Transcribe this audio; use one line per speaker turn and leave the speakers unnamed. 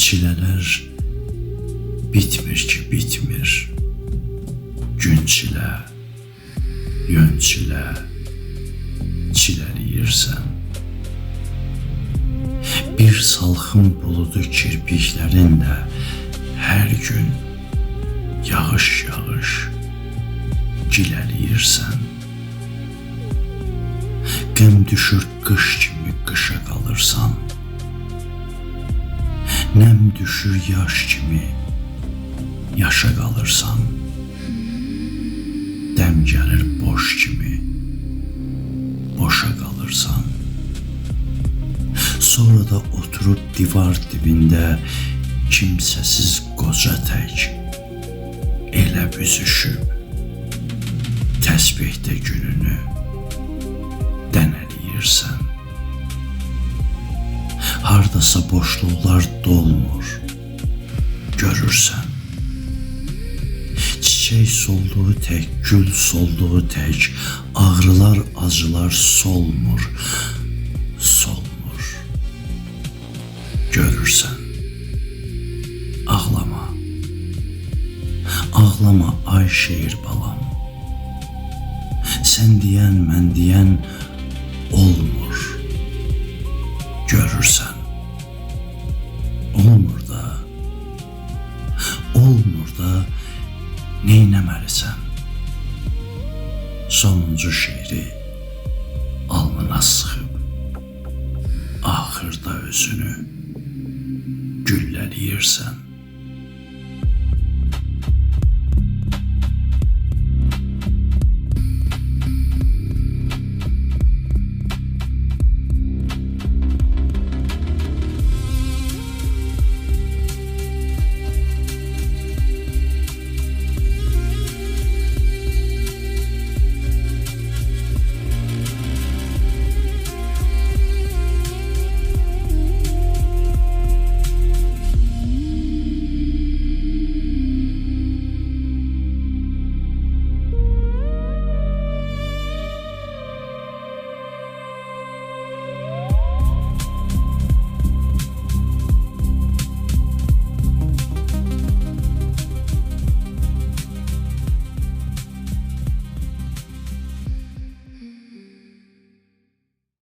çilələr bitmir ki, bitmir. Gün çilə, yön çilə, çilələyirsən. Bir salxım buludu kirpiklərinlə hər gün yağış-yağış gilələyirsən. Qəm düşür qış kimi qışa qalırsan. Nəm düşür yaş kimi yaşa qalırsan. Dəm gəlir boş kimi boşa qalırsan. Sonra da oturub divar dibində kimsəsiz qoca tək elə büzüşüb təsbihdə gününü dənələyirsən. Hardasa boşluqlar dolmur, görürsən. Çiçək solduğu tək, gül solduğu tək, ağrılar, acılar solmur, solmur. Görürsən. Ağlama. Ağlama ay şehir balam. Sən deyən, mən deyən olmur. Görürsən. Olmur da. Olmur da neynəməlisən? Sonuncu şeiri alnına sıxıb axırda özünü güllələyirsən.